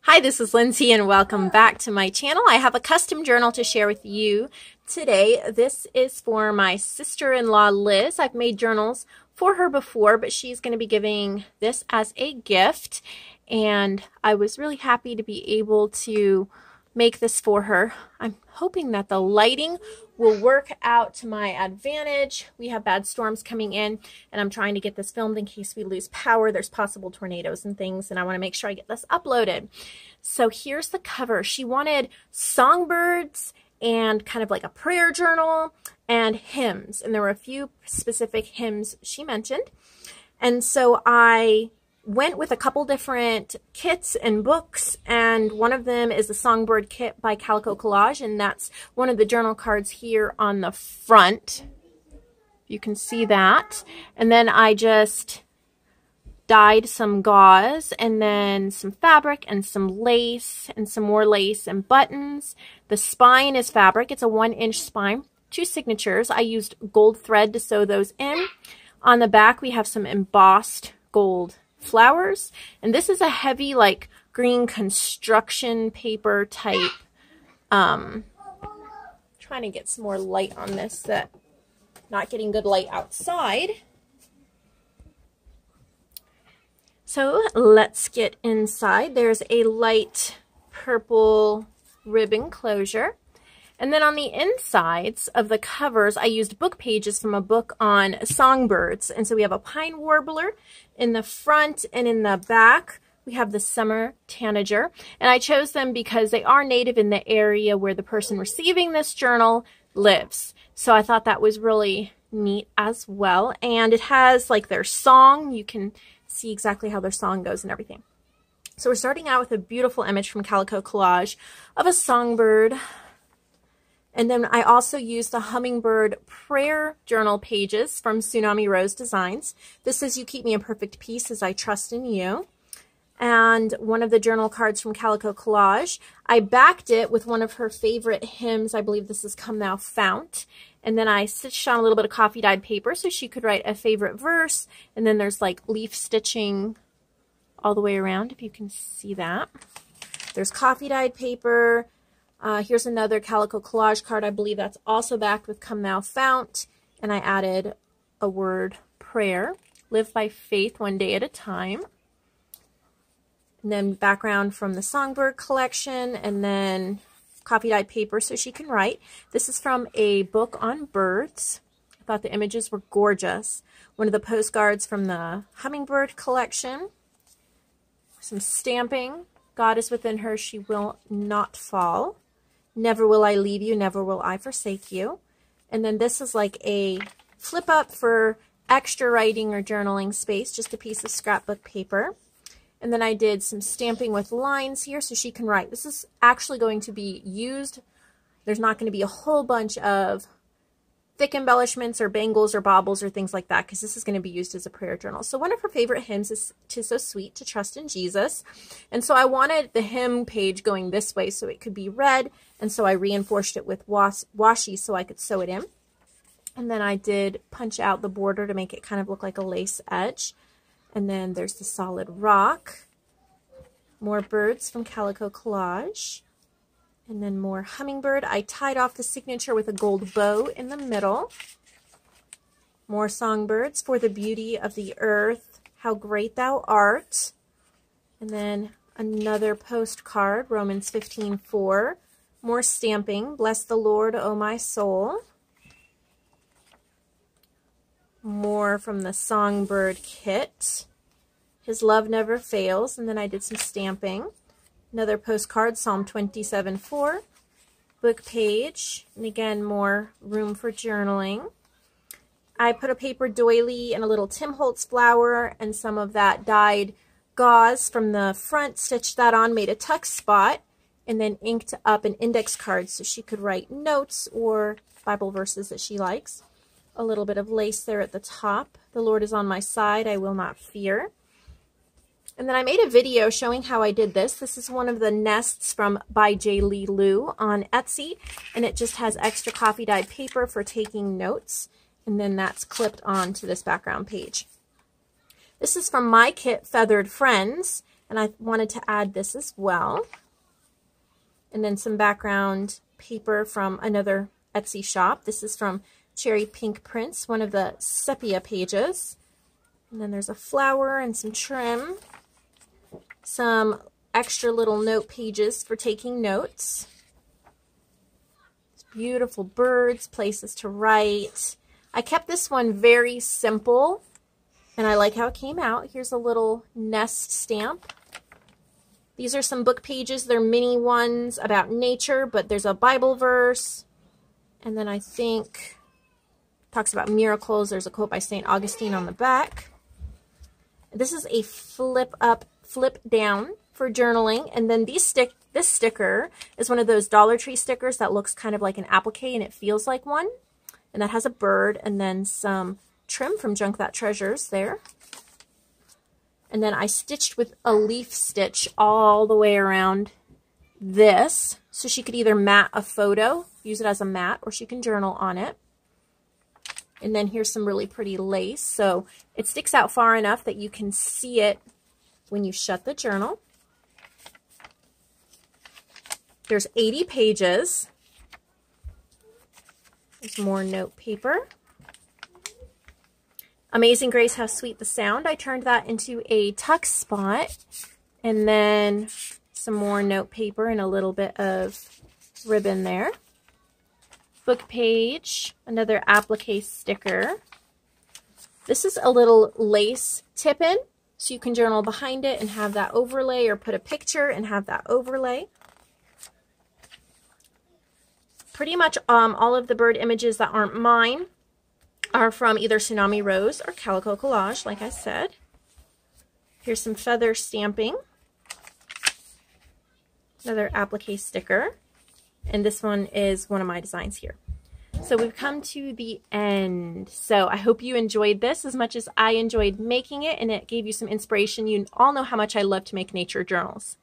Hi, this is Lindsay and welcome back to my channel. I have a custom journal to share with you today. This is for my sister-in-law Liz. I've made journals for her before, but she's going to be giving this as a gift. And I was really happy to be able to make this for her. I'm hoping that the lighting will work out to my advantage. We have bad storms coming in and I'm trying to get this filmed in case we lose power. There's possible tornadoes and things and I want to make sure I get this uploaded. So here's the cover. She wanted songbirds and kind of like a prayer journal and hymns. And there were a few specific hymns she mentioned. And so I went with a couple different kits and books, and one of them is the Songbird kit by CalicoCollage, and that's one of the journal cards here on the front. You can see that. And then I just dyed some gauze and then some fabric and some lace and some more lace and buttons. The spine is fabric. It's a 1-inch spine. 2 signatures. I used gold thread to sew those in. On the back we have some embossed gold flowers, and this is a heavy like green construction paper type. Trying to get some more light on this, that not getting good light outside. So let's get inside. There's a light purple ribbon closure. And then on the insides of the covers, I used book pages from a book on songbirds. And so we have a pine warbler in the front, and in the back, we have the summer tanager. And I chose them because they are native in the area where the person receiving this journal lives. So I thought that was really neat as well. And it has like their song. You can see exactly how their song goes and everything. So we're starting out with a beautiful image from CalicoCollage of a songbird. And then I also used the hummingbird prayer journal pages from TsunamiRoseDesign. This says, "You keep me in perfect peace as I trust in you." And one of the journal cards from CalicoCollage, I backed it with one of her favorite hymns. I believe this is "Come Thou Fount." And then I stitched on a little bit of coffee dyed paper so she could write a favorite verse. And then there's like leaf stitching all the way around, if you can see that. There's coffee dyed paper. Here's another CalicoCollage card. I believe that's also backed with "Come Thou Fount." And I added a word prayer. Live by faith one day at a time. And then background from the Songbird collection. And then coffee dyed paper so she can write. This is from a book on birds. I thought the images were gorgeous. One of the postcards from the Hummingbird collection. Some stamping. God is within her, she will not fall. Never will I leave you, never will I forsake you. And then this is like a flip up for extra writing or journaling space, just a piece of scrapbook paper. And then I did some stamping with lines here so she can write. This is actually going to be used. There's not going to be a whole bunch of thick embellishments or bangles or baubles or things like that, because this is going to be used as a prayer journal. So one of her favorite hymns is "'Tis So Sweet to Trust in Jesus." And so I wanted the hymn page going this way so it could be read, and so I reinforced it with washi so I could sew it in. And then I did punch out the border to make it kind of look like a lace edge. And then there's the solid rock. More birds from CalicoCollage. And then more hummingbird. I tied off the signature with a gold bow in the middle. More songbirds. "For the beauty of the earth, how great thou art." And then another postcard, Romans 15:4. More stamping. "Bless the Lord, O my soul." More from the Songbird kit. "His love never fails." And then I did some stamping. Another postcard, Psalm 27:4, book page, and again, more room for journaling. I put a paper doily and a little Tim Holtz flower and some of that dyed gauze from the front, stitched that on, made a tuck spot, and then inked up an index card so she could write notes or Bible verses that she likes. A little bit of lace there at the top. "The Lord is on my side, I will not fear." And then I made a video showing how I did this. This is one of the nests from by J. Lee Lou on Etsy, and it just has extra coffee dyed paper for taking notes, and then that's clipped onto this background page. This is from my kit, Feathered Friends, And I wanted to add this as well. And then some background paper from another Etsy shop. This is from CherryPinkPrinks, one of the sepia pages. And then there's a flower and some trim. Some extra little note pages for taking notes. Beautiful birds, places to write. I kept this one very simple, and I like how it came out. Here's a little nest stamp. These are some book pages. They're mini ones about nature, but there's a Bible verse. And then I think talks about miracles. There's a quote by St. Augustine on the back. This is a flip up, flip down for journaling. And then this sticker is one of those Dollar Tree stickers that looks kind of like an applique and it feels like one. And that has a bird and then some trim from Junk That Treasures there. And then I stitched with a leaf stitch all the way around this. So she could either mat a photo, use it as a mat, or she can journal on it. And then here's some really pretty lace. So it sticks out far enough that you can see it when you shut the journal. There's 80 pages. There's more note paper. Amazing Grace, How Sweet the Sound. I turned that into a tuck spot. And then some more note paper and a little bit of ribbon there. Book page, another applique sticker. This is a little lace tip-in, so you can journal behind it and have that overlay, or put a picture and have that overlay. Pretty much all of the bird images that aren't mine are from either Tsunami Rose or CalicoCollage, like I said. Here's some feather stamping. Another applique sticker. And this one is one of my designs here. So we've come to the end. So I hope you enjoyed this as much as I enjoyed making it, and it gave you some inspiration. You all know how much I love to make nature journals.